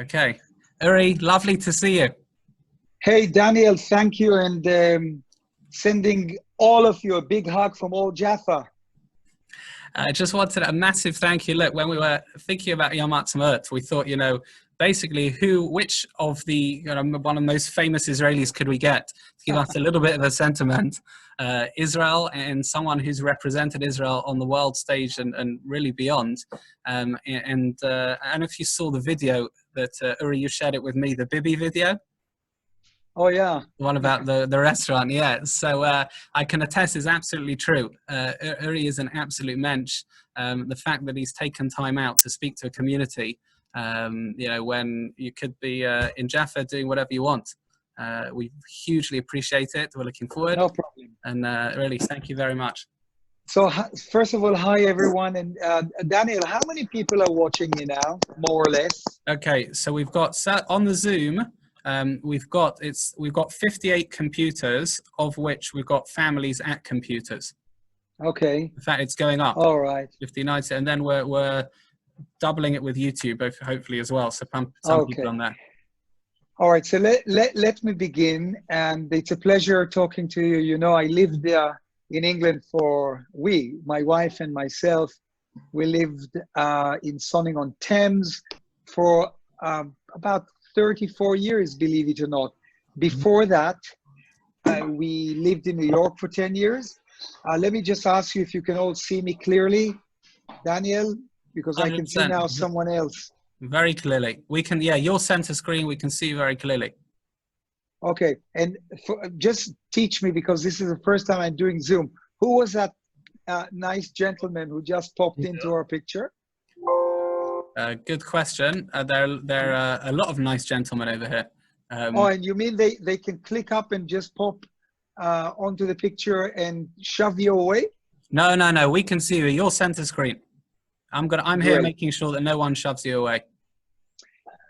Okay. Uri, lovely to see you. Hey, Daniel, thank you. And sending all of you a big hug from old Jaffa. I just wanted a massive thank you. Look, when we were thinking about Yom Ha'atzmaut, we thought, basically which of the, one of the most famous Israelis could we get to give us a little bit of a sentiment? Israel, and someone who's represented Israel on the world stage and really beyond. And if you saw the video that Uri, you shared it with me, the Bibi video. Oh, yeah. The one about the restaurant, yeah. So I can attest is absolutely true. Uri is an absolute mensch. The fact that he's taken time out to speak to a community, when you could be in Jaffa doing whatever you want. We hugely appreciate it. We're looking forward. No problem. And really, thank you very much. So first of all, hi, everyone. And Daniel, how many people are watching me now, more or less? Okay, so we've got on the Zoom, we've got 58 computers, of which we've got families at computers. Okay. In fact, it's going up. All right. 59, and then we're doubling it with YouTube, hopefully as well. So some people on there. All right. So let me begin, and it's a pleasure talking to you. You know, I lived in England my wife and myself. We lived in Sonning-on-Thames for about 34 years, believe it or not. Before that, we lived in New York for 10 years. Let me just ask you if you can all see me clearly, Daniel, because 100%. I can see now someone else. Very clearly. We can, your center screen, we can see you very clearly. Okay, and just teach me, because this is the first time I'm doing Zoom. Who was that nice gentleman who just popped into our picture? Good question. There are a lot of nice gentlemen over here. And you mean they can click up and just pop onto the picture and shove you away? No. We can see you. Your center screen. I'm here making sure that no one shoves you away.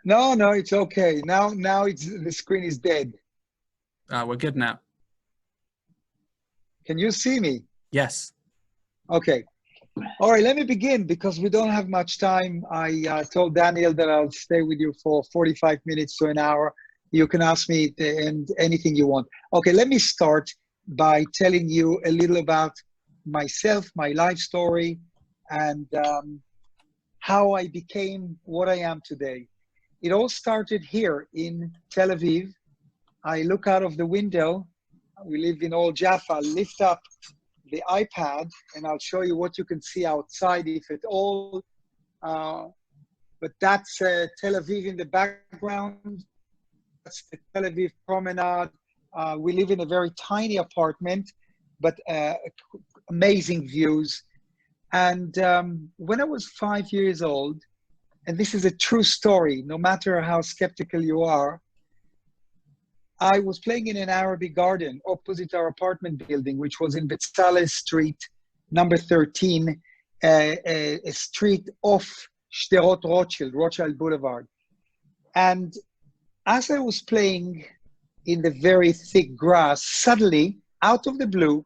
No, it's okay. Now the screen is dead. We're good now. Can you see me? Yes. Okay. All right, let me begin, because we don't have much time. I told Daniel that I'll stay with you for 45 minutes to an hour. You can ask me anything you want. Okay, let me start by telling you a little about myself, my life story, and how I became what I am today. It all started here in Tel Aviv. I look out of the window. We live in Old Jaffa. Lift up the iPad, and I'll show you what you can see outside, if at all. But that's Tel Aviv in the background. That's the Tel Aviv promenade. We live in a very tiny apartment, but amazing views. And when I was 5 years old, and this is a true story, no matter how skeptical you are, I was playing in an Arabic garden opposite our apartment building, which was in Betzalel Street, number 13, a street off Sderot Rothschild Boulevard. And as I was playing in the very thick grass, suddenly, out of the blue,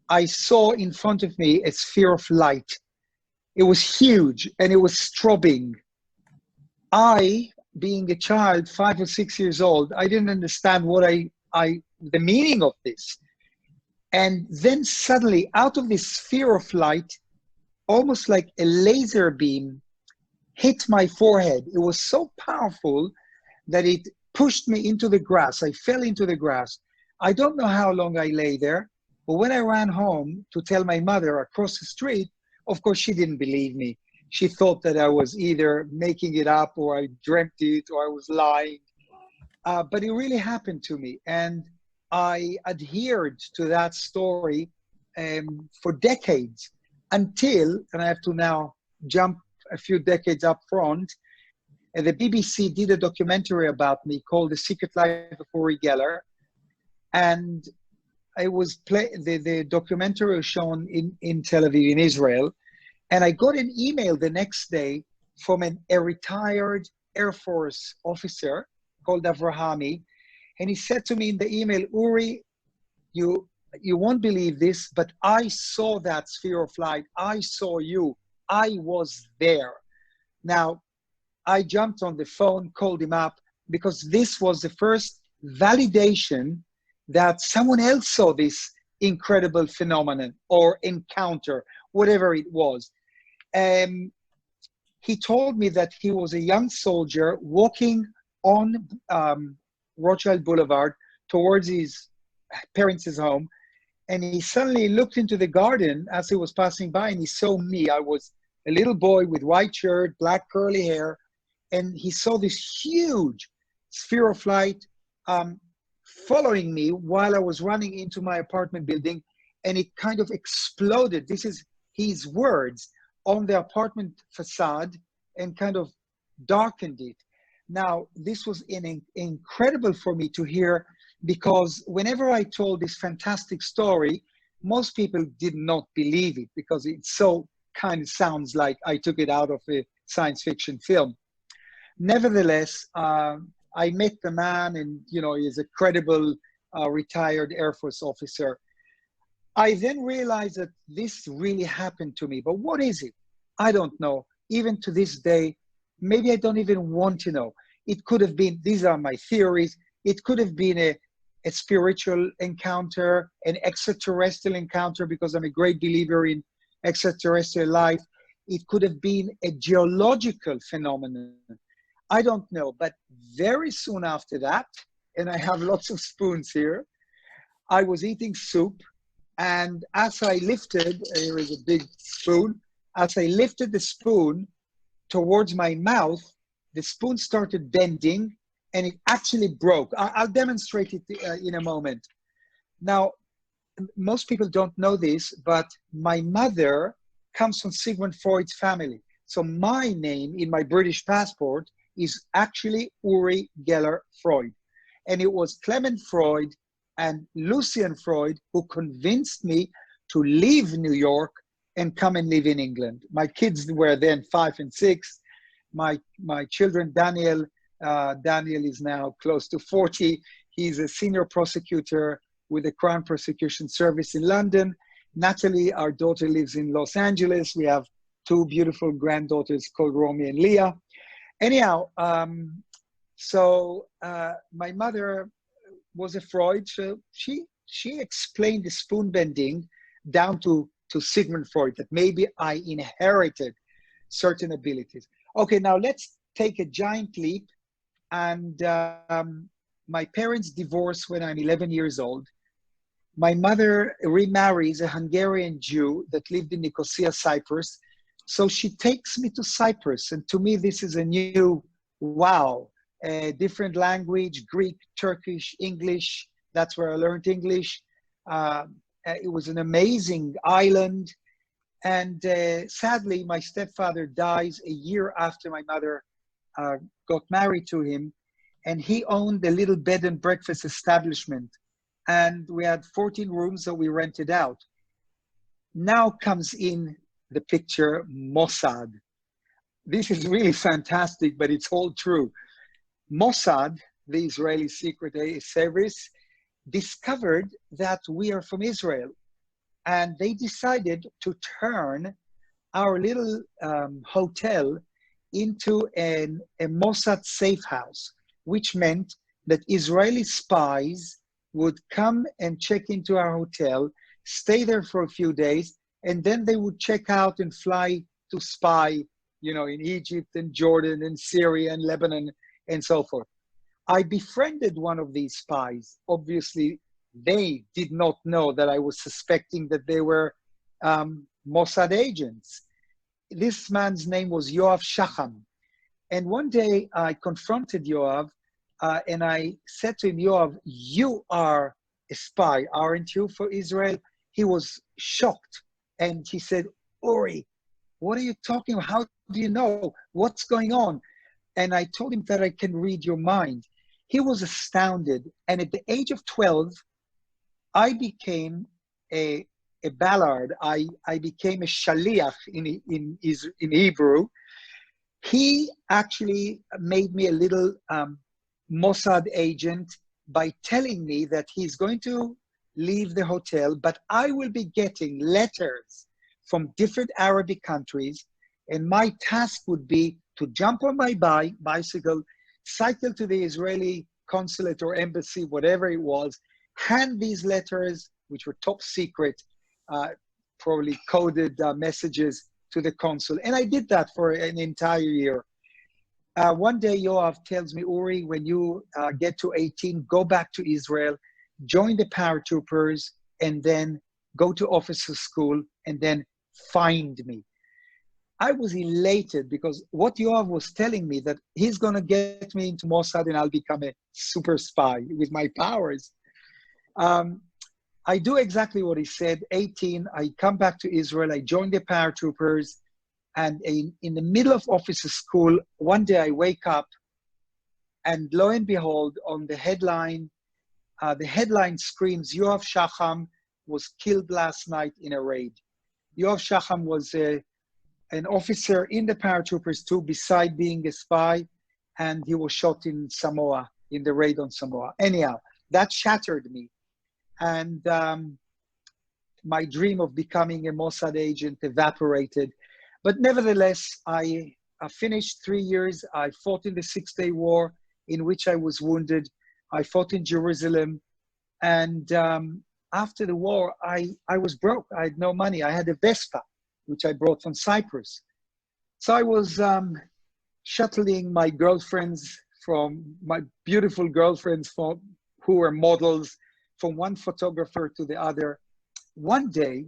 I saw in front of me a sphere of light. It was huge, and it was strobing. I, being a child, 5 or 6 years old, I didn't understand the meaning of this. And then suddenly, out of this sphere of light, almost like a laser beam, hit my forehead. It was so powerful that it pushed me into the grass. I fell into the grass. I don't know how long I lay there, but when I ran home to tell my mother across the street, of course, she didn't believe me. She thought that I was either making it up, or I dreamt it, or I was lying. But it really happened to me. And I adhered to that story for decades, until, and I have to now jump a few decades up front, the BBC did a documentary about me called The Secret Life of Uri Geller. And it was the documentary was shown in Tel Aviv, in Israel. And I got an email the next day from a retired Air Force officer called Avrahami. And he said to me in the email, Uri, you won't believe this, but I saw that sphere of light. I saw you. I was there. Now, I jumped on the phone, called him up, because this was the first validation that someone else saw this incredible phenomenon or encounter, whatever it was. He told me that he was a young soldier walking on Rothschild Boulevard towards his parents' home, and he suddenly looked into the garden as he was passing by, and he saw me. I was a little boy with white shirt, black curly hair, and he saw this huge sphere of light following me while I was running into my apartment building, and it kind of exploded. This is his words, on the apartment facade, and kind of darkened it. Now, this was incredible for me to hear, because whenever I told this fantastic story, most people did not believe it, because it so kind of sounds like I took it out of a science fiction film. Nevertheless, I met the man, and he's a credible retired Air Force officer. I then realized that this really happened to me, but what is it? I don't know. Even to this day, maybe I don't even want to know. It could have been, these are my theories, it could have been a spiritual encounter, an extraterrestrial encounter, because I'm a great believer in extraterrestrial life. It could have been a geological phenomenon. I don't know, but very soon after that, and I have lots of spoons here, I was eating soup, and as I lifted, here is a big spoon, as I lifted the spoon towards my mouth, the spoon started bending, and it actually broke. I'll demonstrate it in a moment. Now, most people don't know this, but my mother comes from Sigmund Freud's family. So my name in my British passport is actually Uri Geller Freud. And it was Clement Freud and Lucian Freud who convinced me to leave New York and come and live in England. My kids were then 5 and 6. My children, Daniel is now close to 40. He's a senior prosecutor with the Crown Prosecution Service in London. Natalie, our daughter, lives in Los Angeles. We have 2 beautiful granddaughters called Romy and Leah. Anyhow, my mother was a Freud, so she explained the spoon bending down to Sigmund Freud, that maybe I inherited certain abilities. Okay, now let's take a giant leap. And my parents divorced when I'm 11 years old. My mother remarries a Hungarian Jew that lived in Nicosia, Cyprus. So she takes me to Cyprus. And to me, this is a new, wow, a different language, Greek, Turkish, English. That's where I learned English. It was an amazing island. And sadly, my stepfather dies a year after my mother got married to him. And he owned a little bed and breakfast establishment. And we had 14 rooms that we rented out. Now comes in the picture Mossad. This is really fantastic, but it's all true. Mossad, the Israeli secret service, discovered that we are from Israel. And they decided to turn our little hotel into a Mossad safe house, which meant that Israeli spies would come and check into our hotel, stay there for a few days, and then they would check out and fly to spy, in Egypt and Jordan and Syria and Lebanon and so forth. I befriended one of these spies. Obviously, they did not know that I was suspecting that they were Mossad agents. This man's name was Yoav Shacham. And one day I confronted Yoav and I said to him, Yoav, you are a spy, aren't you, for Israel? He was shocked. And he said, Uri, what are you talking about? How do you know? What's going on? And I told him that I can read your mind. He was astounded. And at the age of 12, I became a ballard. I became a shaliach in Hebrew. He actually made me a little Mossad agent by telling me that he's going to leave the hotel, but I will be getting letters from different Arabic countries, and my task would be to jump on my bicycle, cycle to the Israeli consulate or embassy, whatever it was, hand these letters, which were top secret, probably coded messages to the consul. And I did that for an entire year. One day, Yoav tells me, Uri, when you get to 18, go back to Israel, join the paratroopers, and then go to officer school, and then find me. I was elated because what Yoav was telling me, that he's going to get me into Mossad and I'll become a super spy with my powers. I do exactly what he said. 18, I come back to Israel, I join the paratroopers, and in the middle of officer school, one day I wake up, and lo and behold, on the headline screams, Yoav Shacham was killed last night in a raid. Yoav Shacham was an officer in the paratroopers too, beside being a spy, and he was shot in Samoa, in the raid on Samoa. Anyhow, that shattered me. And my dream of becoming a Mossad agent evaporated. But nevertheless, I finished 3 years. I fought in the Six-Day War, in which I was wounded. I fought in Jerusalem. And after the war, I was broke. I had no money. I had a Vespa, which I brought from Cyprus. So I was shuttling my girlfriends, my beautiful girlfriends who were models, from one photographer to the other. One day,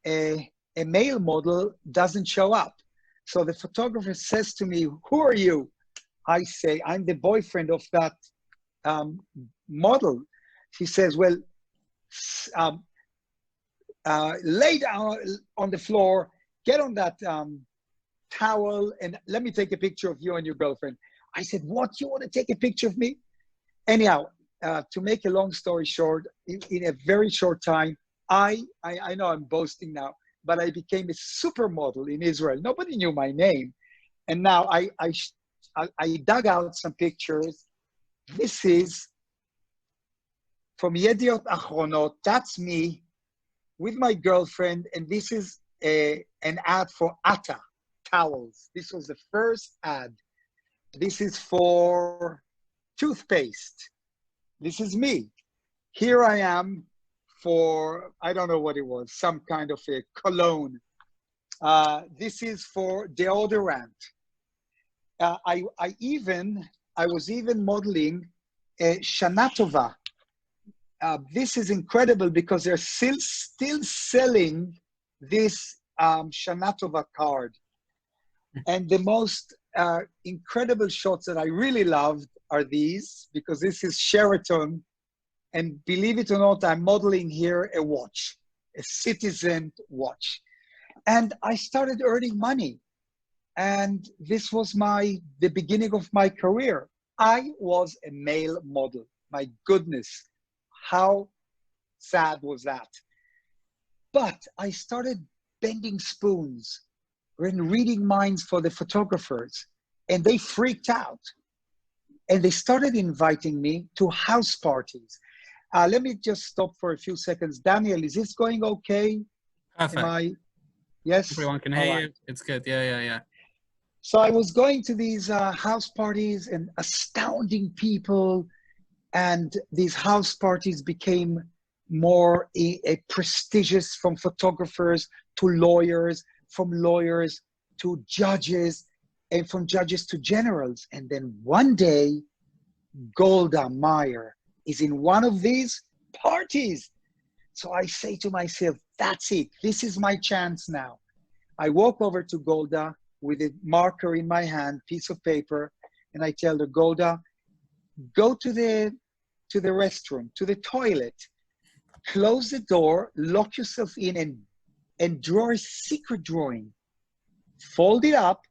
a male model doesn't show up. So the photographer says to me, who are you? I say, I'm the boyfriend of that model. She says, well, lay down on the floor, get on that towel, and let me take a picture of you and your girlfriend. I said, what, you want to take a picture of me? Anyhow, to make a long story short, in a very short time, I know I'm boasting now, but I became a supermodel in Israel. Nobody knew my name. And now I dug out some pictures. This is from Yediot Achronot. That's me with my girlfriend. And this is an ad for Ata towels. This was the first ad. This is for toothpaste. This is me. Here I am for, I don't know what it was, some kind of a cologne. This is for deodorant. I was even modeling Shana Tova. This is incredible because they're still selling this Shana Tova card. And the most incredible shots that I really loved are these, because this is Sheraton. And believe it or not, I'm modeling here a watch, a Citizen watch. And I started earning money. And this was the beginning of my career. I was a male model. My goodness, how sad was that? But I started bending spoons and reading minds for the photographers, and they freaked out. And they started inviting me to house parties. Let me just stop for a few seconds. Daniel, is this going okay? Perfect. Yes? Everyone can hear you. It's good. Yeah. So I was going to these house parties and astounding people. And these house parties became more prestigious, from photographers to lawyers, from lawyers to judges, and from judges to generals. And then one day, Golda Meir is in one of these parties. So I say to myself, that's it. This is my chance now. I walk over to Golda with a marker in my hand, piece of paper, and I tell her, Golda, go to the restroom, to the toilet, close the door, lock yourself in, and draw a secret drawing. Fold it up,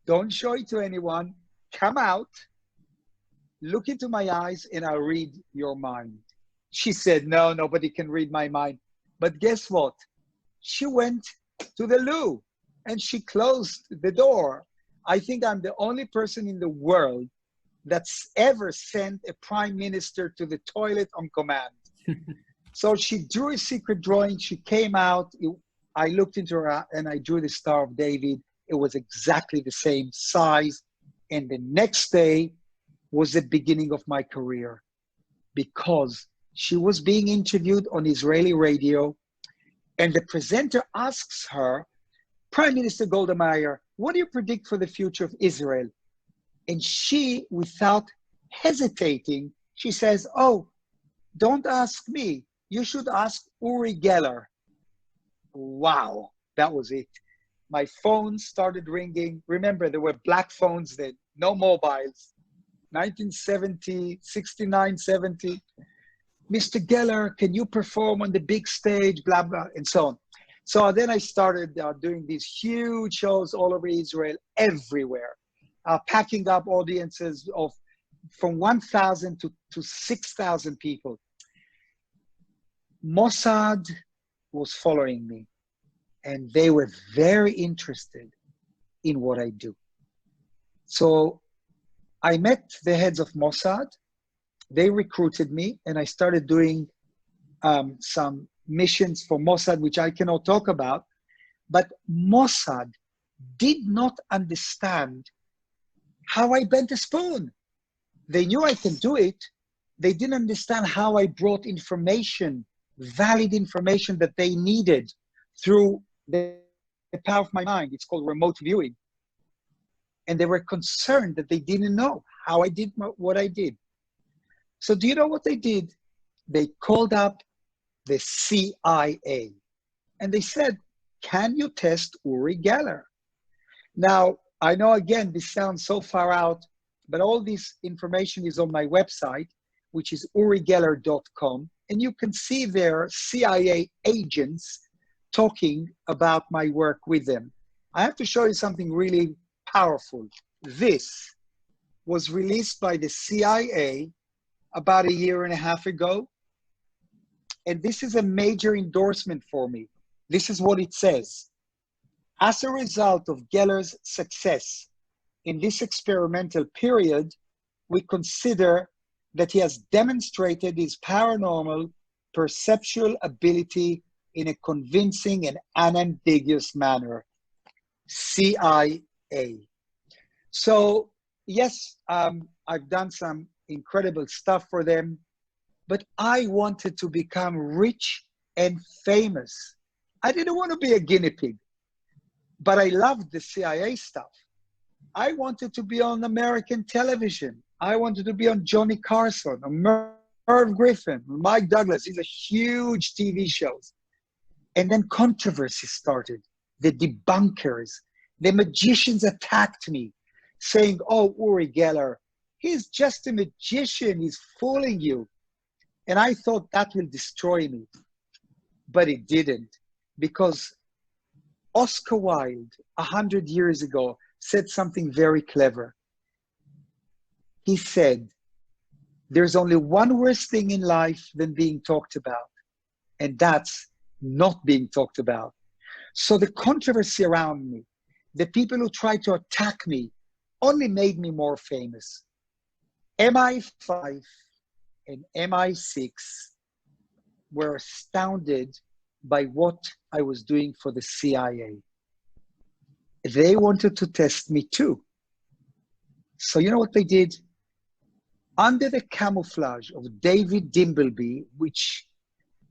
don't show it to anyone, come out, look into my eyes, and I'll read your mind. She said, no, nobody can read my mind. But guess what? She went to the loo and she closed the door. I think I'm the only person in the world that's ever sent a prime minister to the toilet on command. So she drew a secret drawing. She came out. I looked into her and I drew the Star of David. It was exactly the same size. And the next day was the beginning of my career, because she was being interviewed on Israeli radio, and the presenter asks her, Prime Minister Golda Meir, what do you predict for the future of Israel? And she, without hesitating, she says, oh, don't ask me. You should ask Uri Geller. Wow, that was it. My phone started ringing. Remember, there were black phones then, no mobiles. 1970, 69, 70. Mr. Geller, can you perform on the big stage, blah, blah, and so on. So then I started doing these huge shows all over Israel, everywhere, packing up audiences of from 1,000 to 6,000 people. Mossad was following me, and they were very interested in what I do. So I met the heads of Mossad. They recruited me, and I started doing some missions for Mossad, which I cannot talk about. But Mossad did not understand how I bent a spoon. They knew I can do it. They didn't understand how I brought information, valid information that they needed through the power of my mind. It's called remote viewing. And they were concerned that they didn't know how I did what I did. So do you know what they did? They called up the CIA and they said, can you test Uri Geller? Now, I know, again, this sounds so far out, but all this information is on my website, which is urigeller.com. And you can see there CIA agents talking about my work with them. I have to show you something really powerful. This was released by the CIA about 1.5 years ago. And this is a major endorsement for me. This is what it says. As a result of Geller's success in this experimental period, we consider that he has demonstrated his paranormal perceptual ability in a convincing and unambiguous manner. CIA. So yes, I've done some incredible stuff for them, but I wanted to become rich and famous. I didn't want to be a guinea pig, but I loved the CIA stuff. I wanted to be on American television. I wanted to be on Johnny Carson, on Merv Griffin, Mike Douglas. These are huge TV shows. And then controversy started. The debunkers, the magicians attacked me, saying, oh, Uri Geller, he's just a magician. He's fooling you. And I thought that will destroy me. But it didn't, because Oscar Wilde, 100 years ago, said something very clever. He said, there's only one worse thing in life than being talked about, and that's not being talked about. So the controversy around me, the people who tried to attack me, only made me more famous. MI5 and MI6 were astounded by what I was doing for the CIA. They wanted to test me too. So you know what they did? Under the camouflage of David Dimbleby, which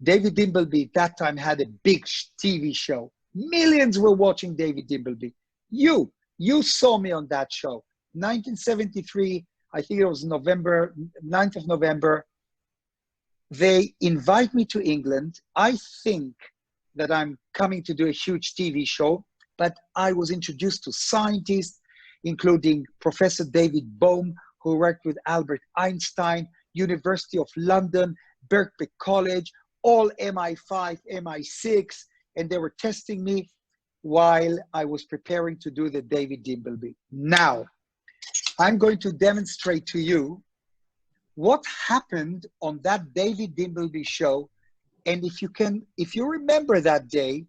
David Dimbleby at that time had a big TV show. Millions were watching David Dimbleby. You saw me on that show. 1973, I think it was November, 9th of November. They invite me to England. I think that I'm coming to do a huge TV show, but I was introduced to scientists, including Professor David Bohm, who worked with Albert Einstein, University of London, Birkbeck College, all MI5, MI6, and they were testing me while I was preparing to do the David Dimbleby. Now, I'm going to demonstrate to you what happened on that David Dimbleby show. And if you remember that day,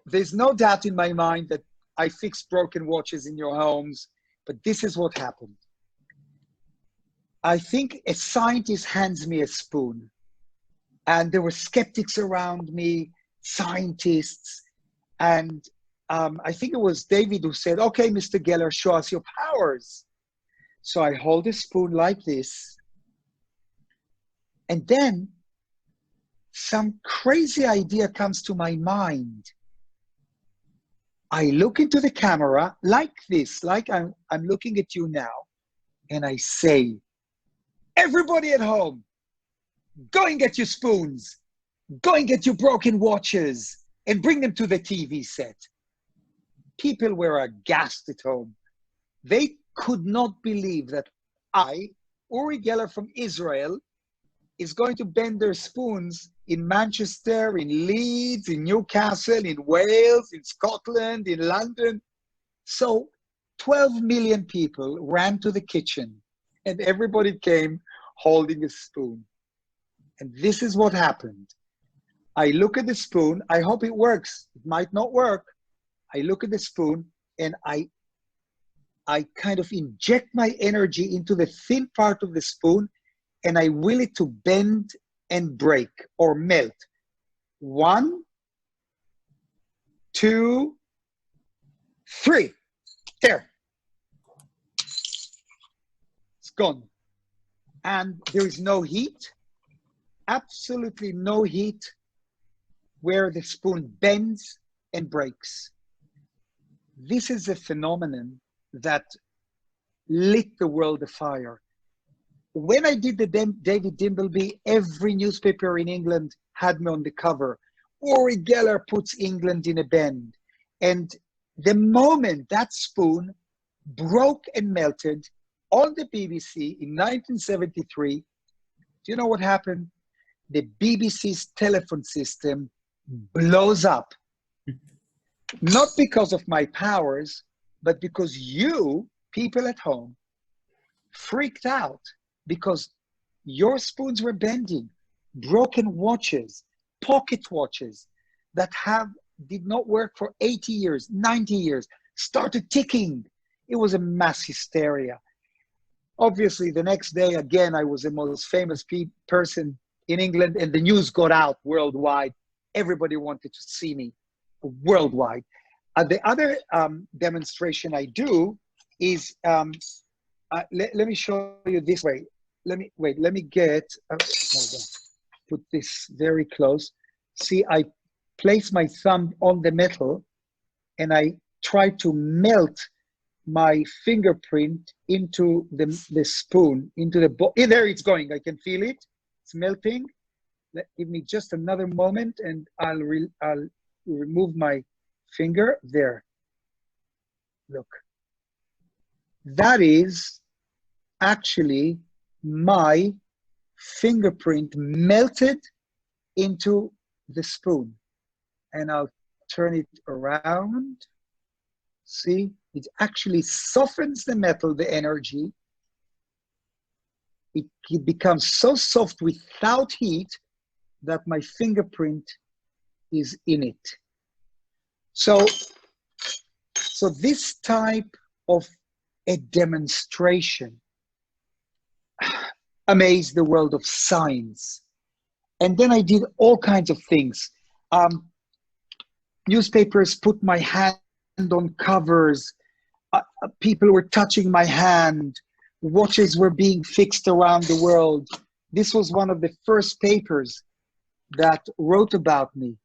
there's no doubt in my mind that I fixed broken watches in your homes, but this is what happened. I think a scientist hands me a spoon, and there were skeptics around me, scientists, and I think it was David who said, okay, Mr. Geller, show us your powers. So I hold a spoon like this. And then some crazy idea comes to my mind. I look into the camera like this, like I'm looking at you now. And I say, everybody at home, go and get your spoons. Go and get your broken watches and bring them to the TV set. People were aghast at home. They could not believe that I, Uri Geller from Israel, is going to bend their spoons in Manchester, in Leeds, in Newcastle, in Wales, in Scotland, in London. So 12 million people ran to the kitchen and everybody came holding a spoon. And this is what happened. I look at the spoon. I hope it works. It might not work. I look at the spoon and I kind of inject my energy into the thin part of the spoon and I will it to bend and break or melt. 1, 2, 3. There. It's gone. And there is no heat, absolutely no heat where the spoon bends and breaks. This is a phenomenon that lit the world afire. When I did the David Dimbleby, every newspaper in England had me on the cover. Uri Geller puts England in a bend. And the moment that spoon broke and melted on the BBC in 1973, do you know what happened? The BBC's telephone system blows up. Not because of my powers, but because you, people at home, freaked out because your spoons were bending. Broken watches, pocket watches that did not work for 80 years, 90 years, started ticking. It was a mass hysteria. Obviously, the next day, again, I was the most famous person in England, and the news got out worldwide. Everybody wanted to see me worldwide. The other demonstration I do is, let me show you this way. Let me get, hold on. Put this very close. See, I place my thumb on the metal and I try to melt my fingerprint into the spoon, into the there it's going. I can feel it. It's melting. Give me just another moment and I'll remove my finger. There. Look. That is actually my fingerprint melted into the spoon. And I'll turn it around. See, it actually softens the metal, the energy. It becomes so soft without heat that my fingerprint is in it. So this type of a demonstration amazed the world of science. And then I did all kinds of things. Newspapers put my hand on covers. People were touching my hand. Watches were being fixed around the world. This was one of the first papers that wrote about me.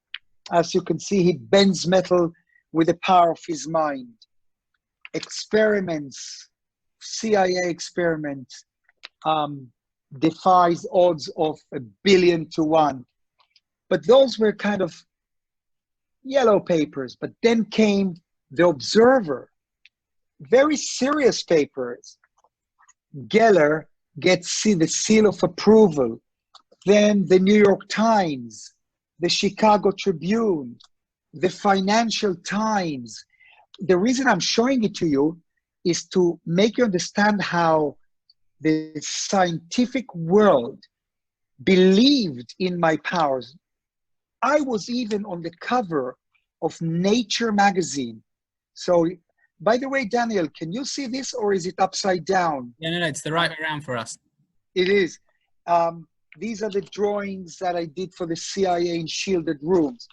As you can see, he bends metal with the power of his mind. Experiments, CIA experiments, defies odds of 1 billion to 1. But those were kind of yellow papers. But then came The Observer, very serious papers. Geller gets the seal of approval. Then the New York Times, the Chicago Tribune, the Financial Times. The reason I'm showing it to you is to make you understand how the scientific world believed in my powers. I was even on the cover of Nature magazine. So, by the way, Daniel, can you see this or is it upside down? No, it's the right way around for us. It is. These are the drawings that I did for the CIA in shielded rooms.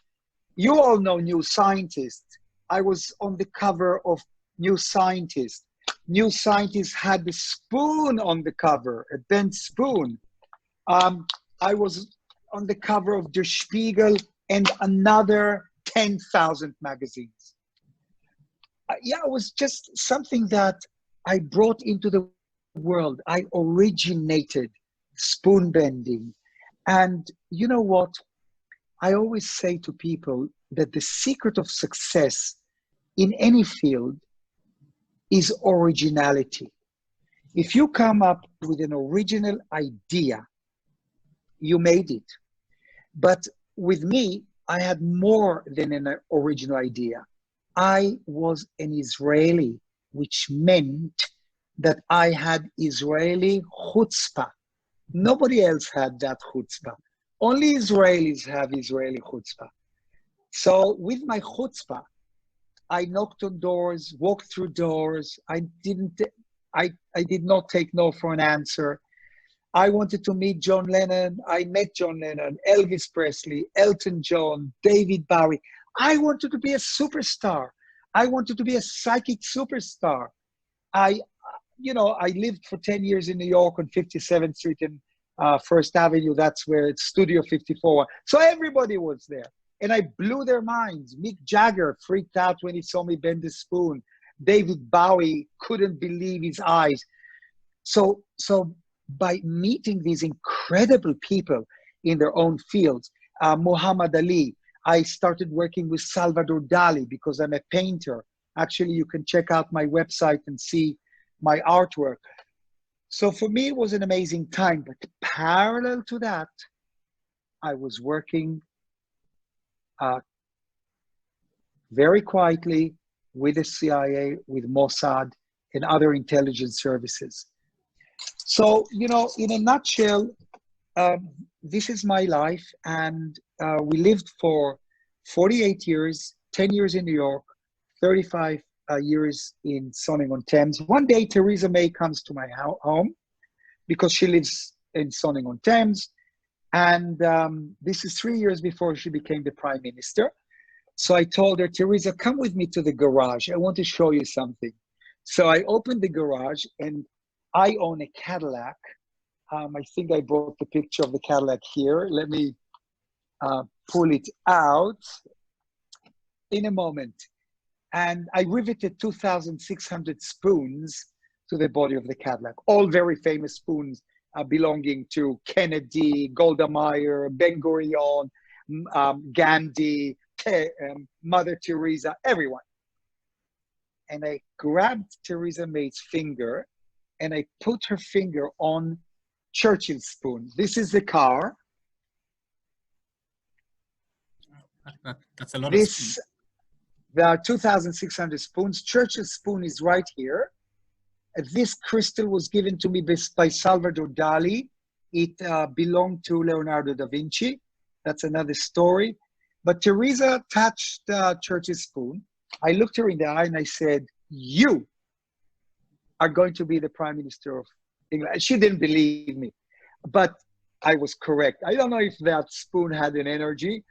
You all know New Scientist. I was on the cover of New Scientist. New Scientist had the spoon on the cover, a bent spoon. I was on the cover of Der Spiegel and another 10,000 magazines. Yeah, it was just something that I brought into the world. I originated spoon bending. And you know what? I always say to people that the secret of success in any field is originality. If you come up with an original idea, you made it. But with me, I had more than an original idea. I was an Israeli, which meant that I had Israeli chutzpah. Nobody else had that chutzpah. Only Israelis have Israeli chutzpah. So with my chutzpah, I knocked on doors, walked through doors. I did not take no for an answer. I wanted to meet John Lennon. I met John Lennon, Elvis Presley, Elton John, David Bowie. I wanted to be a superstar. I wanted to be a psychic superstar. I lived for 10 years in New York on 57th Street and First Avenue. That's where it's Studio 54. So everybody was there. And I blew their minds. Mick Jagger freaked out when he saw me bend the spoon. David Bowie couldn't believe his eyes. So by meeting these incredible people in their own fields, Muhammad Ali, I started working with Salvador Dali because I'm a painter. Actually, you can check out my website and see my artwork. So for me, it was an amazing time. But parallel to that, I was working very quietly with the CIA, with Mossad, and other intelligence services. So, in a nutshell, this is my life. And we lived for 48 years, 10 years in New York, 35 years in Sonning-on-Thames. One day, Theresa May comes to my home because she lives in Sonning-on-Thames. And this is 3 years before she became the prime minister. So I told her, Theresa, come with me to the garage. I want to show you something. So I opened the garage, and I own a Cadillac. I think I brought the picture of the Cadillac here. Let me pull it out in a moment. And I riveted 2,600 spoons to the body of the Cadillac, all very famous spoons belonging to Kennedy, Golda Meir, Ben Gurion, Gandhi, Mother Teresa, everyone. And I grabbed Theresa May's finger and I put her finger on Churchill's spoon. This is the car. That's a lot of spoons. There are 2,600 spoons. Churchill's spoon is right here. This crystal was given to me by Salvador Dali. It belonged to Leonardo da Vinci. That's another story. But Theresa touched Churchill's spoon. I looked her in the eye and I said, you are going to be the Prime Minister of England. She didn't believe me, but I was correct. I don't know if that spoon had an energy,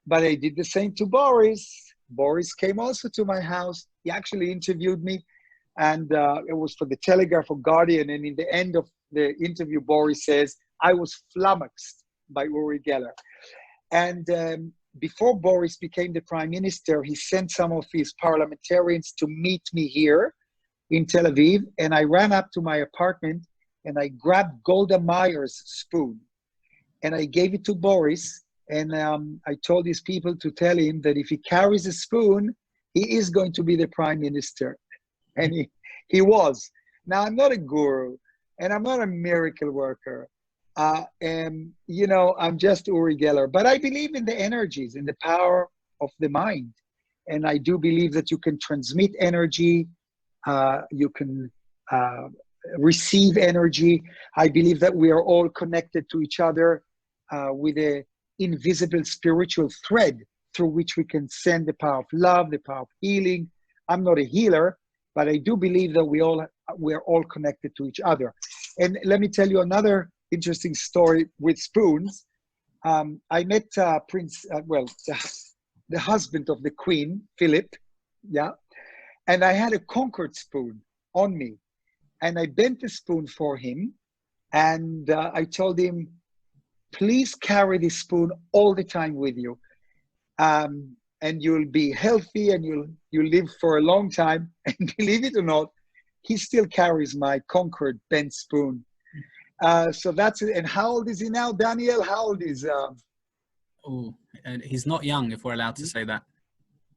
but I did the same to Boris. Boris came also to my house. He actually interviewed me, and it was for the Telegraph or Guardian. And in the end of the interview, Boris says, I was flummoxed by Uri Geller. And before Boris became the prime minister, he sent some of his parliamentarians to meet me here in Tel Aviv. And I ran up to my apartment and I grabbed Golda Meir's spoon and I gave it to Boris. And I told these people to tell him that if he carries a spoon, he is going to be the prime minister. And he was. Now, I'm not a guru and I'm not a miracle worker. And, I'm just Uri Geller. But I believe in the energies, in the power of the mind. And I do believe that you can transmit energy. You can receive energy. I believe that we are all connected to each other with a invisible spiritual thread through which we can send the power of love, the power of healing. I'm not a healer, but I do believe that we're all connected to each other. And let me tell you another interesting story with spoons. I met the husband of the Queen, Philip. Yeah. And I had a Concord spoon on me, and I bent the spoon for him, and I told him, please carry this spoon all the time with you, and you'll be healthy, and you'll live for a long time. And believe it or not, he still carries my Concord bent spoon. So that's it. And how old is he now, Daniel? How old is? Oh, and he's not young, if we're allowed to say that.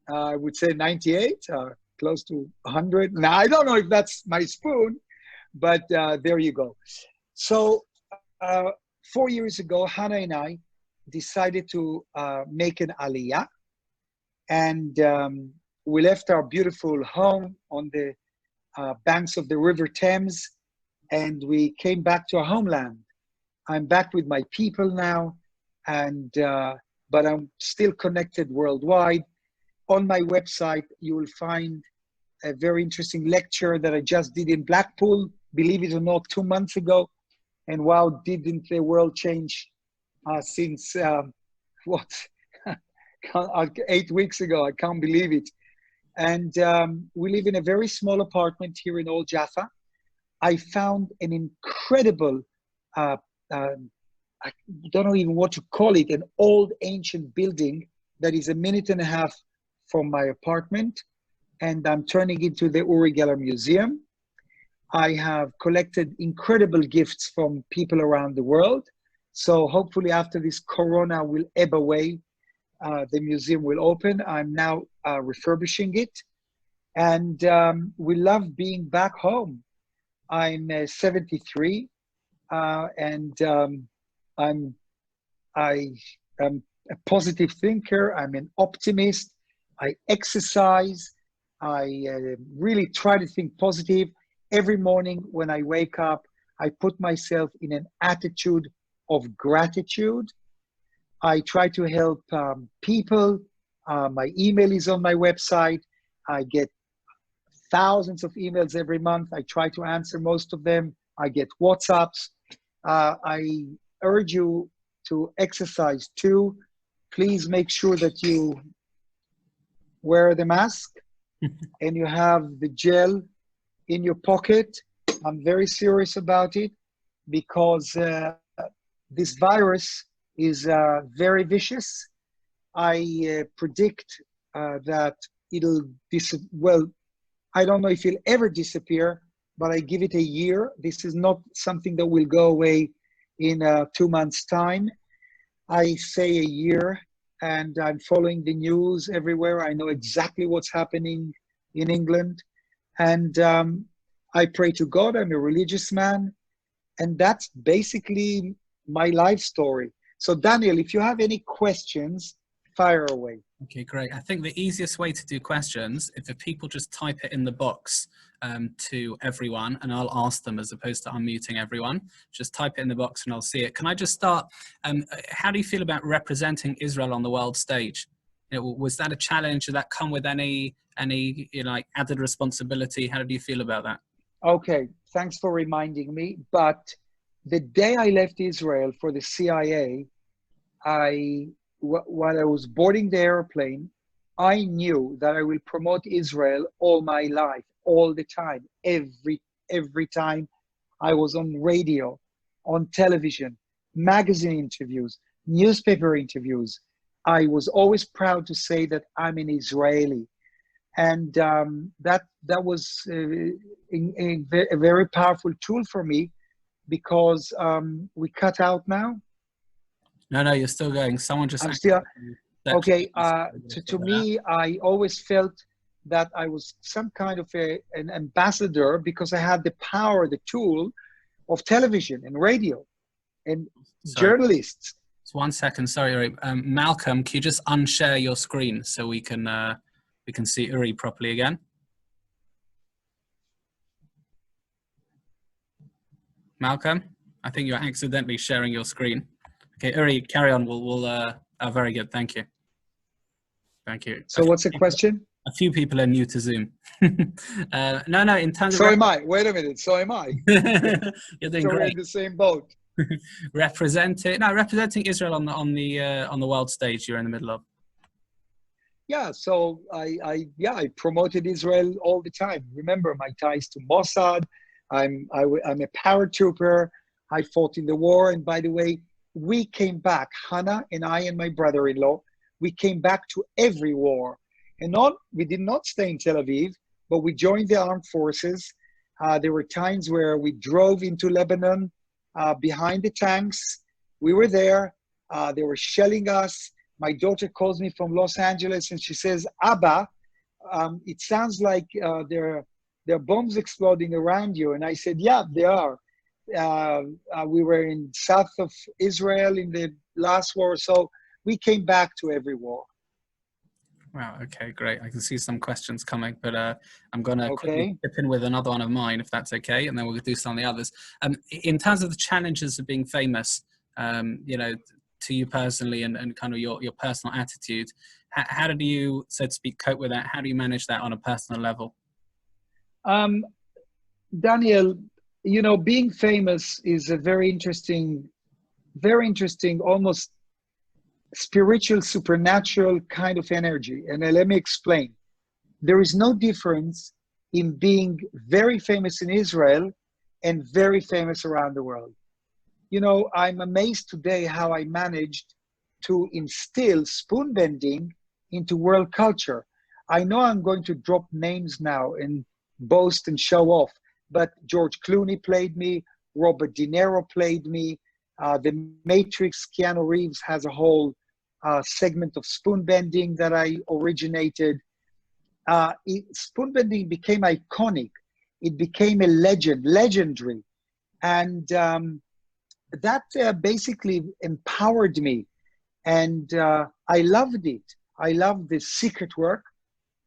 I would say 98, close to 100. Now, I don't know if that's my spoon, but there you go. So 4 years ago, Hannah and I decided to make an aliyah, and we left our beautiful home on the banks of the River Thames, and we came back to our homeland. I'm back with my people now, and but I'm still connected worldwide. On my website, you will find a very interesting lecture that I just did in Blackpool, believe it or not, 2 months ago. And wow, didn't the world change since 8 weeks ago? I can't believe it. And we live in a very small apartment here in Old Jaffa. I found an incredible, I don't know even what to call it, an old ancient building that is a minute and a half from my apartment, and I'm turning it into the Uri Geller Museum. I have collected incredible gifts from people around the world. So hopefully after this Corona will ebb away, the museum will open. I'm now refurbishing it. And we love being back home. I'm 73, and I'm a positive thinker. I'm an optimist. I exercise. I really try to think positive. Every morning when I wake up, I put myself in an attitude of gratitude. I try to help people. My email is on my website. I get thousands of emails every month. I try to answer most of them. I get WhatsApps. I urge you to exercise too. Please make sure that you wear the mask and you have the gel in your pocket. I'm very serious about it because this virus is very vicious. I predict that it'll I don't know if it'll ever disappear, but I give it a year. This is not something that will go away in 2 months' time. I say a year, and I'm following the news everywhere. I know exactly what's happening in England. And I pray to God. I'm a religious man. And that's basically my life story. So Daniel, if you have any questions, fire away. Okay, great. I think the easiest way to do questions, if the people just type it in the box to everyone, and I'll ask them as opposed to unmuting everyone. Just type it in the box and I'll see it. Can I just start? How do you feel about representing Israel on the world stage? You know, was that a challenge? Did that come with any like added responsibility? How did you feel about that? Okay, thanks for reminding me. But the day I left Israel for the CIA, while I was boarding the airplane, I knew that I will promote Israel all my life, all the time, every time I was on radio, on television, magazine interviews, newspaper interviews. I was always proud to say that I'm an Israeli. And that was a very powerful tool for me because we cut out now. No, you're still going. Someone just... I'm still... Okay, to me, I always felt that I was some kind of an ambassador because I had the power, the tool of television and radio and journalists. Just 1 second, sorry, Uri. Malcolm, can you just unshare your screen so we can see Uri properly again? Malcolm, I think you're accidentally sharing your screen. Okay, Uri, carry on. Oh, very good. Thank you. Thank you. So what's the question? A few people are new to Zoom. No, in terms of... So am I. Wait a minute. So am I. You're doing so great. We're in the same boat. Representing Israel on the world stage you're in the middle of. yeah, so I promoted Israel all the time. Remember my ties to Mossad. I'm a paratrooper. I fought in the war, and by the way, we came back. Hannah and I and my brother-in-law, we came back to every war, and not we did not stay in Tel Aviv, but we joined the armed forces. There were times where we drove into Lebanon behind the tanks. We were there. They were shelling us. My daughter calls me from Los Angeles and she says, Abba, it sounds like there are bombs exploding around you. And I said, yeah, they are. We were in south of Israel in the last war. So we came back to every war. Wow. Okay, great. I can see some questions coming, but I'm going to quickly Okay. chip in with another one of mine, if that's okay, and then we'll do some of the others. In terms of the challenges of being famous, you know, to you personally and kind of your personal attitude, how did you, so to speak, cope with that? How do you manage that on a personal level? Daniel, you know, being famous is a very interesting, almost spiritual, supernatural kind of energy. And let me explain. There is no difference in being very famous in Israel and very famous around the world. You know, I'm amazed today how I managed to instill spoon bending into world culture. I know I'm going to drop names now and boast and show off, but George Clooney played me, Robert De Niro played me, The Matrix, Keanu Reeves has a whole segment of spoon bending that I originated. Spoon bending became iconic. It became a legendary. And that basically empowered me. And I loved it. I loved the secret work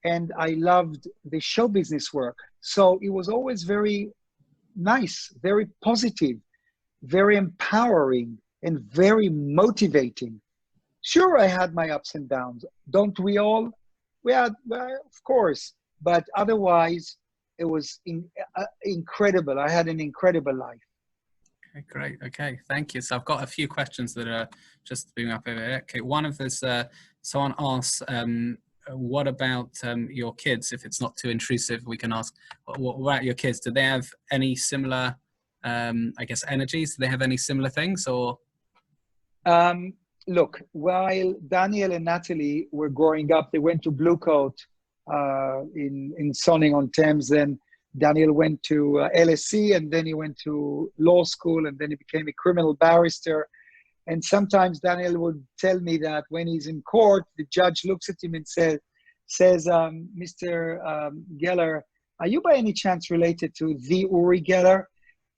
and I loved the show business work. So it was always very nice, very positive, very empowering, and very motivating. Sure, I had my ups and downs. Don't we all? We had, well, of course. But otherwise, it was incredible. I had an incredible life. Okay, great. Okay, thank you. So I've got a few questions that are just being up over here. Okay, one of this, someone asks, what about your kids? If it's not too intrusive, we can ask, what about your kids? Do they have any similar, I guess, energies? Do they have any similar things or? Look, while Daniel and Natalie were growing up, they went to Blue Coat in Sonning-on-Thames. Then Daniel went to LSE, and then he went to law school, and then he became a criminal barrister. And sometimes Daniel would tell me that when he's in court, the judge looks at him and says, Mr. Geller, are you by any chance related to the Uri Geller?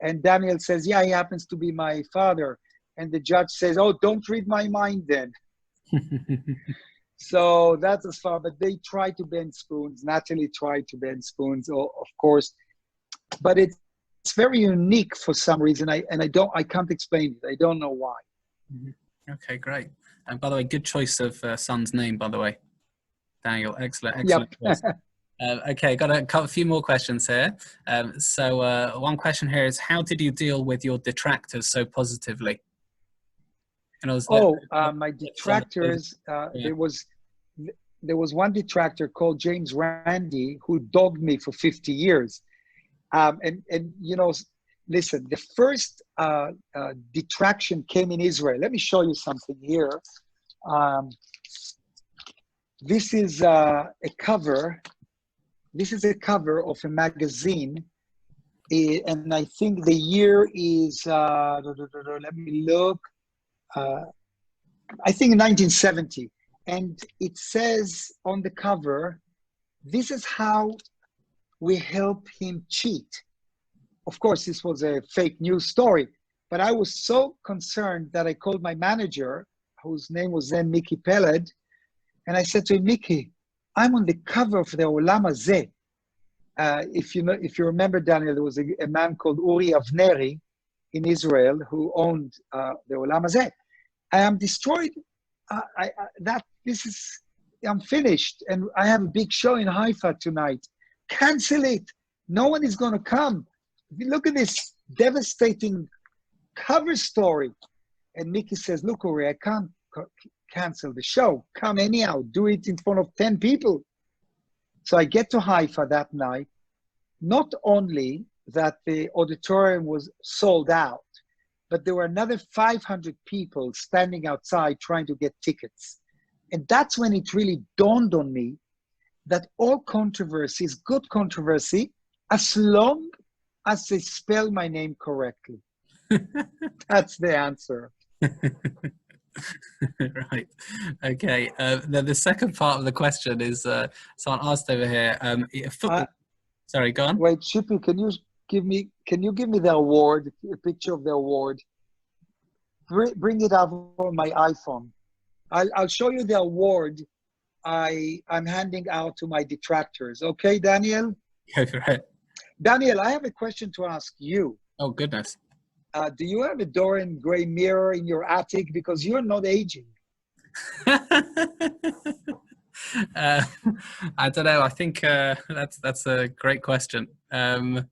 And Daniel says, yeah, he happens to be my father. And the judge says, oh, don't read my mind then. So that's as far, but they try to bend spoons. Natalie tried to bend spoons, of course, but it's very unique for some reason. I can't explain it. I don't know why. Okay, great. And by the way, good choice of son's name, by the way, Daniel. Excellent. Yep. Okay, got a few more questions here. So one question here is, how did you deal with your detractors so positively? My detractors, there was one detractor called James Randi who dogged me for 50 years. And you know, listen, the first detraction came in Israel. Let me show you something here. This is a cover. This is a cover of a magazine. And I think the year is, let me look. I think 1970, and it says on the cover, this is how we help him cheat. Of course, this was a fake news story, but I was so concerned that I called my manager, whose name was then Mickey Peled, and I said to him, Mickey, I'm on the cover of the Olam Hazeh. If you remember, Daniel, there was a man called Uri Avneri in Israel who owned the Olam Hazeh. I am destroyed. I'm finished, and I have a big show in Haifa tonight. Cancel it. No one is going to come. Look at this devastating cover story. And Mickey says, look, Uri, I can't cancel the show. Come anyhow. Do it in front of 10 people. So I get to Haifa that night. Not only that the auditorium was sold out, but there were another 500 people standing outside trying to get tickets. And that's when it really dawned on me that all controversy is good controversy as long as they spell my name correctly. That's the answer. Right. Okay. Then the second part of the question is someone asked over here. Sorry, go on. Wait, Chippy, can you give me the award, a picture of the award? Bring it up on my iPhone. I'll show you the award I'm handing out to my detractors. Okay, Daniel? Go for it. Daniel, I have a question to ask you. Oh, goodness. Do you have a Dorian Gray mirror in your attic? Because you're not aging. I don't know. I think that's a great question. No,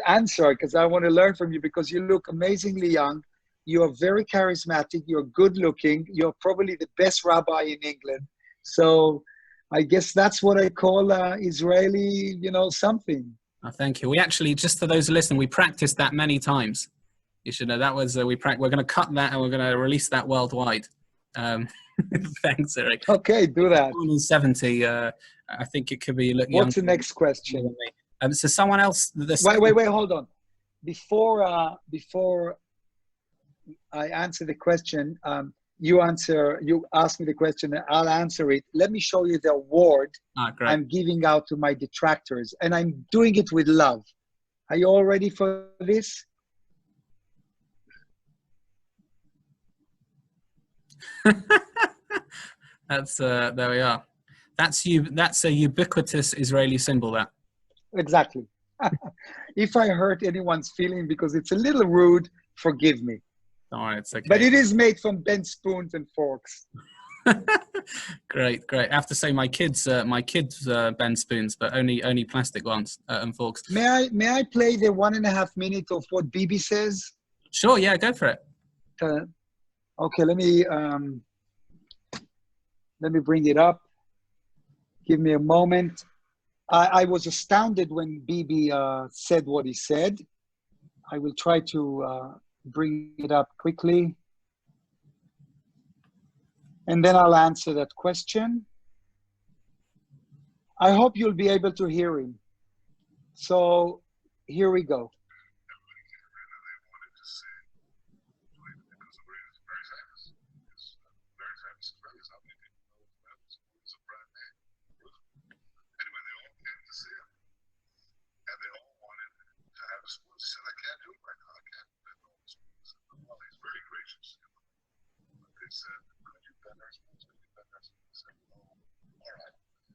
answer, because I want to learn from you, because you look amazingly young. You are very charismatic. You're good looking. You're probably the best rabbi in England. So I guess that's what I call Israeli, something. Oh, thank you. We actually, just for those who listen, we practiced that many times. You should know that was, we're going to cut that and we're going to release that worldwide. Thanks, Eric. Okay, do that. 70, I think it could be looking. What's the next question? So someone else. Wait, hold on. Before I answer the question, you ask me the question, and I'll answer it. Let me show you the award I'm giving out to my detractors, and I'm doing it with love. Are you all ready for this? That's there we are. That's a ubiquitous Israeli symbol. That exactly. If I hurt anyone's feeling because it's a little rude, forgive me. Oh, it's okay. But it is made from bent spoons and forks. Great. I have to say my kids bend spoons, but only plastic ones and forks. May I play the 1.5 minutes of what Bibi says? Sure. Yeah, go for it. Okay, let me bring it up. Give me a moment. I was astounded when Bibi said what he said. I will try to bring it up quickly. And then I'll answer that question. I hope you'll be able to hear him. So here we go.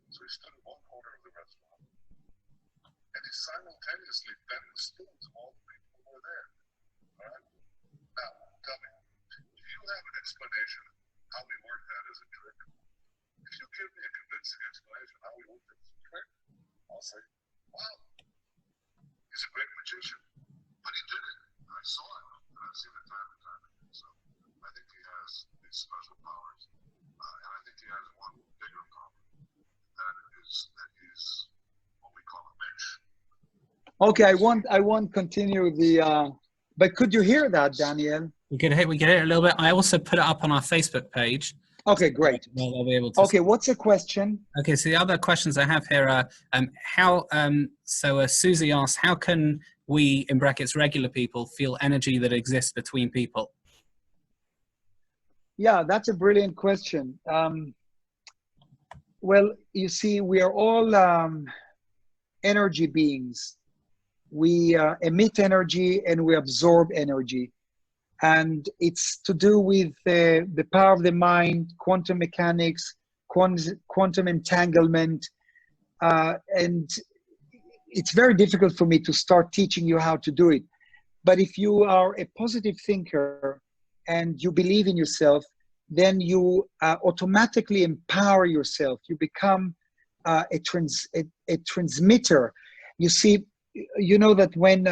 So he stood in one corner of the restaurant, and he simultaneously bent the spoons of all the people who were there. All right? Now, tell me, do you have an explanation how we worked that as a trick? If you give me a convincing explanation how we worked it as a trick, I'll say, wow, he's a great magician. But he did it. I saw it, and I've seen it time and time again. So I think he has these special powers, and I think he has one bigger power. That is what we call a mix. Okay, I won't continue the. But could you hear that, Daniel? We can hear it a little bit. I also put it up on our Facebook page. Okay, great. Well, they'll be able to. Okay, what's the question? Okay, so the other questions I have here are how. Susie asks, how can we, in brackets, regular people, feel energy that exists between people? Yeah, that's a brilliant question. Well, you see, we are all energy beings. We emit energy and we absorb energy. And it's to do with the power of the mind, quantum mechanics, quantum entanglement. And it's very difficult for me to start teaching you how to do it. But if you are a positive thinker and you believe in yourself, then you automatically empower yourself. You become a transmitter. You see, you know that when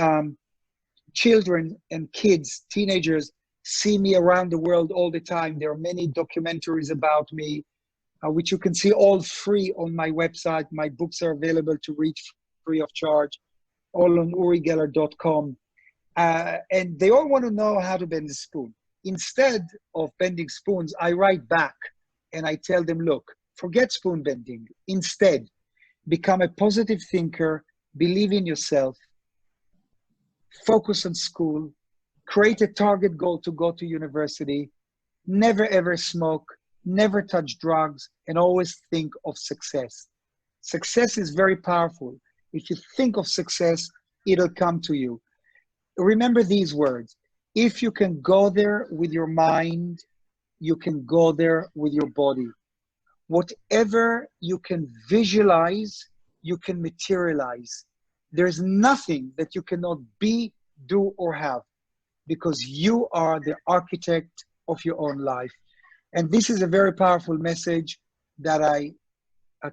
children and kids, teenagers, see me around the world all the time. There are many documentaries about me, which you can see all free on my website. My books are available to read free of charge, all on urigeller.com. And they all want to know how to bend the spoon. Instead of bending spoons, I write back and I tell them, look, forget spoon bending. Instead, become a positive thinker, believe in yourself, focus on school, create a target goal to go to university, never ever smoke, never touch drugs, and always think of success. Success is very powerful. If you think of success, it'll come to you. Remember these words. If you can go there with your mind, you can go there with your body. Whatever you can visualize, you can materialize. There's nothing that you cannot be, do, or have, because you are the architect of your own life. And this is a very powerful message that I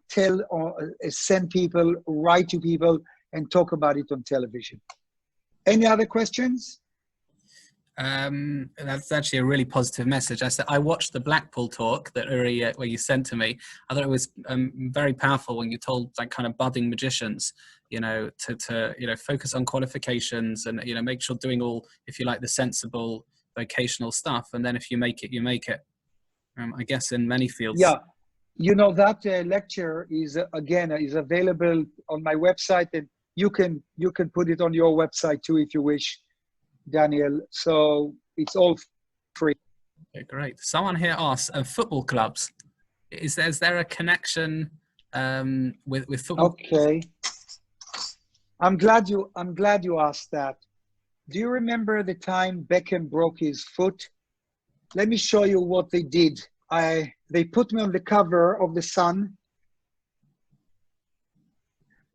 tell, or send people, write to people, and talk about it on television. Any other questions? That's actually a really positive message. I watched the Blackpool talk that Uri, where you sent to me. I thought it was very powerful when you told like kind of budding magicians, you know, to you know, focus on qualifications and, you know, make sure doing all, if you like, the sensible vocational stuff, and then if you make it, you make it. I guess in many fields. Yeah, you know, that lecture is again is available on my website, and you can put it on your website too if you wish, Daniel. So it's all free. Okay, great. Someone here asks, football clubs. Is there a connection with football? Okay. I'm glad you asked that. Do you remember the time Beckham broke his foot? Let me show you what they did. They put me on the cover of the Sun.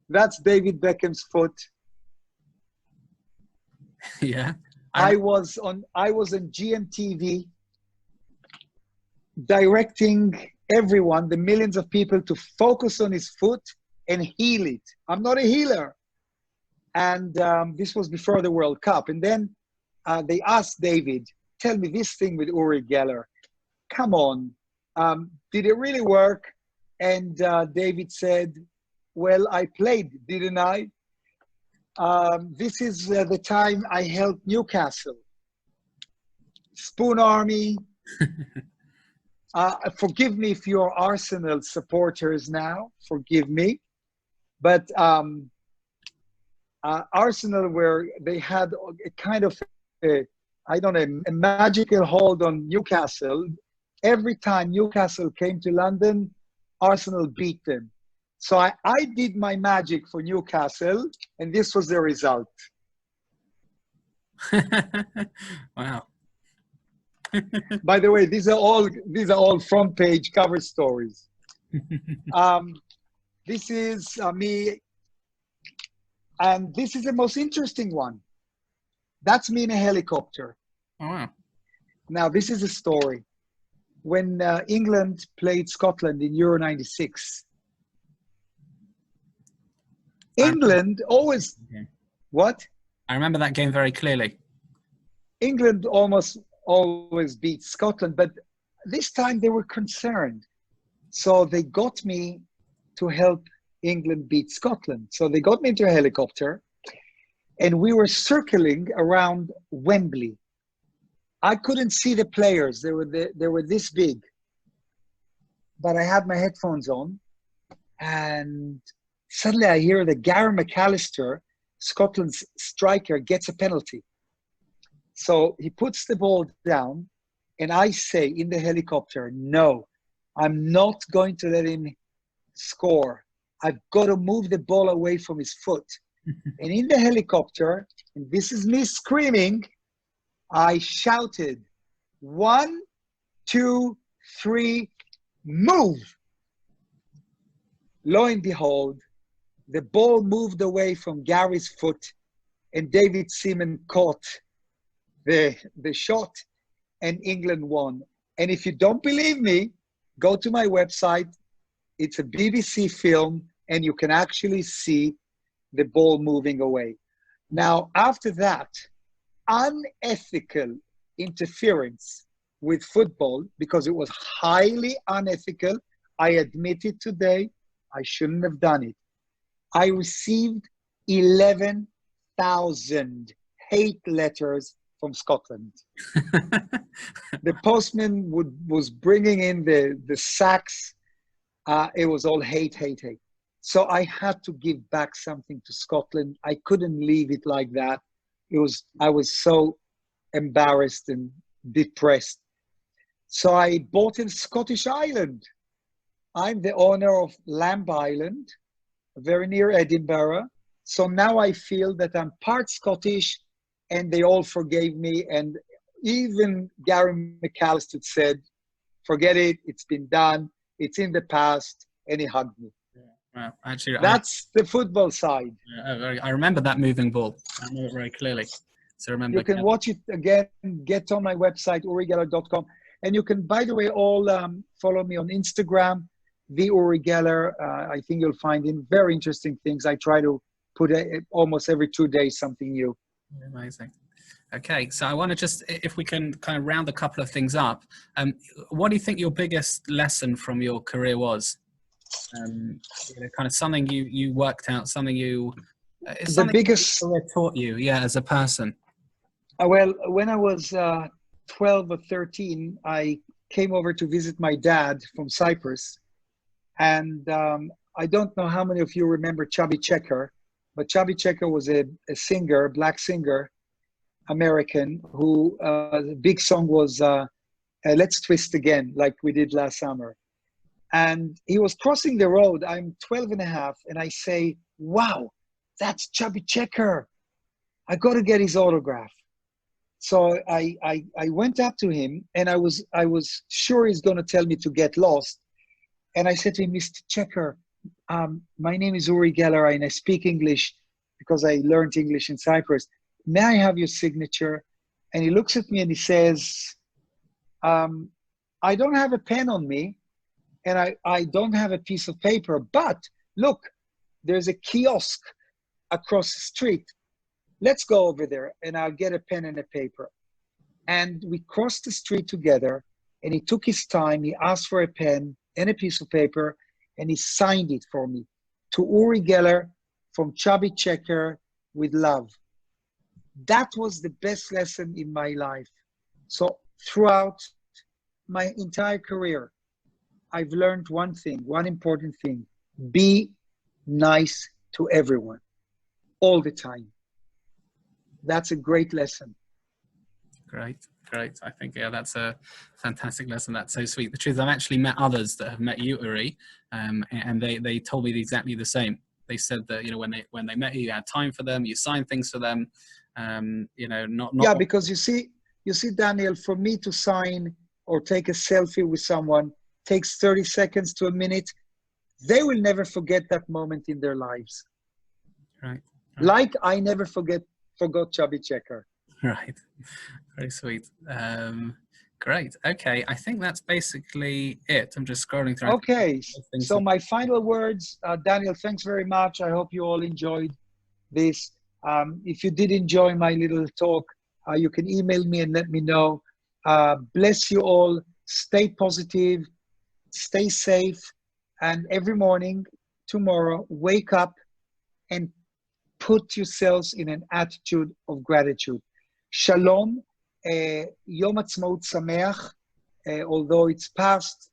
That's David Beckham's foot. Yeah. I was on GMTV directing everyone, the millions of people, to focus on his foot and heal it. I'm not a healer. And this was before the World Cup. And then they asked David, tell me this thing with Uri Geller. Come on, did it really work? And David said, well, I played, didn't I? This is the time I helped Newcastle. Spoon Army. Forgive me if you're Arsenal supporters now, forgive me. But Arsenal, where they had a kind of, a magical hold on Newcastle. Every time Newcastle came to London, Arsenal beat them. So I did my magic for Newcastle, and this was the result. Wow. By the way, these are all front page cover stories. This is me, and this is the most interesting one. That's me in a helicopter. Oh, wow. Now, this is a story. When England played Scotland in Euro 96, England always, what? I remember that game very clearly. England almost always beat Scotland, but this time they were concerned. So they got me to help England beat Scotland. So they got me into a helicopter, and we were circling around Wembley. I couldn't see the players. They were this big. But I had my headphones on, and suddenly I hear that Gary McAllister, Scotland's striker, gets a penalty. So he puts the ball down, and I say in the helicopter, no, I'm not going to let him score. I've got to move the ball away from his foot. And in the helicopter, and this is me screaming, I shouted, 1, 2, 3, move. Lo and behold, the ball moved away from Gary's foot, and David Seaman caught the shot, and England won. And if you don't believe me, go to my website. It's a BBC film, and you can actually see the ball moving away. Now, after that, unethical, interference with football because it was highly unethical. I admit it today. I shouldn't have done it. I received 11,000 hate letters from Scotland. The postman was bringing in the sacks. It was all hate, hate, hate. So I had to give back something to Scotland. I couldn't leave it like that. I was so embarrassed and depressed. So I bought a Scottish island. I'm the owner of Lamb Island, very near Edinburgh. So now I feel that I'm part Scottish, and they all forgave me. And even Gary McAllister said, forget it, it's been done, it's in the past, and he hugged me. Well, actually, that's the football side. I remember that moving ball. I remember it very clearly. So remember, you can watch it again, get on my website, urigeller.com. And you can, by the way, all follow me on Instagram, the Uri Geller. I think you'll find in very interesting things. I try to put almost every 2 days something new. Amazing. Okay, so I want to just, if we can kind of round a couple of things up, what do you think your biggest lesson from your career was? Kind of something you worked out, something you, something the biggest taught you, as a person. Well, when I was 12 or 13, I came over to visit my dad from Cyprus. And I don't know how many of you remember Chubby Checker, but Chubby Checker was a singer, black singer, American, who the big song was Let's Twist Again, like we did last summer. And he was crossing the road. I'm 12 and a half, and I say, wow, that's Chubby Checker. I got to get his autograph. So I went up to him, and I was sure he's going to tell me to get lost. And I said to him, Mr. Checker, my name is Uri Geller, and I speak English because I learned English in Cyprus. May I have your signature? And he looks at me and he says, I don't have a pen on me, and I don't have a piece of paper, but look, there's a kiosk across the street. Let's go over there, and I'll get a pen and a paper. And we crossed the street together, and he took his time. He asked for a pen and a piece of paper, and he signed it for me. To Uri Geller, from Chubby Checker, with love. That was the best lesson in my life. So throughout my entire career, I've learned one thing, one important thing. Be nice to everyone, all the time. That's a great lesson. Great. I think, that's a fantastic lesson. That's so sweet. The truth is, I've actually met others that have met you, Uri, and they told me exactly the same. They said that, when they met you, you had time for them, you signed things for them, not. Yeah, because you see, Daniel, for me to sign or take a selfie with someone takes 30 seconds to a minute. They will never forget that moment in their lives. Right. Like I never forgot Chubby Checker. Right. Very sweet. Great. Okay. I think that's basically it. I'm just scrolling through. Okay. So my final words, Daniel, thanks very much. I hope you all enjoyed this. If you did enjoy my little talk, you can email me and let me know. Bless you all. Stay positive. Stay safe. And every morning, tomorrow, wake up and put yourselves in an attitude of gratitude. Shalom, Yom Ha'atzmaut Sameach, although it's past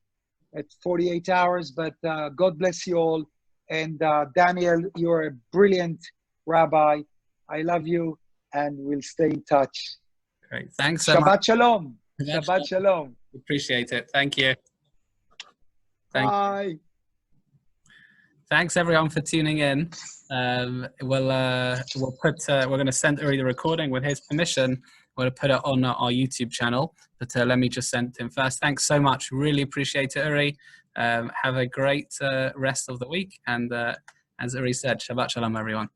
at 48 hours, but God bless you all. And Daniel, you're a brilliant rabbi. I love you, and we'll stay in touch. Great. Thanks so much. Shabbat Shalom. Shabbat Shalom. Appreciate it. Thank you. Bye. Thanks everyone for tuning in. We're going to send Uri the recording with his permission. We're going to put it on our YouTube channel, but let me just send him first. Thanks so much. Really appreciate it, Uri. Have a great rest of the week. And as Uri said, Shabbat Shalom, everyone.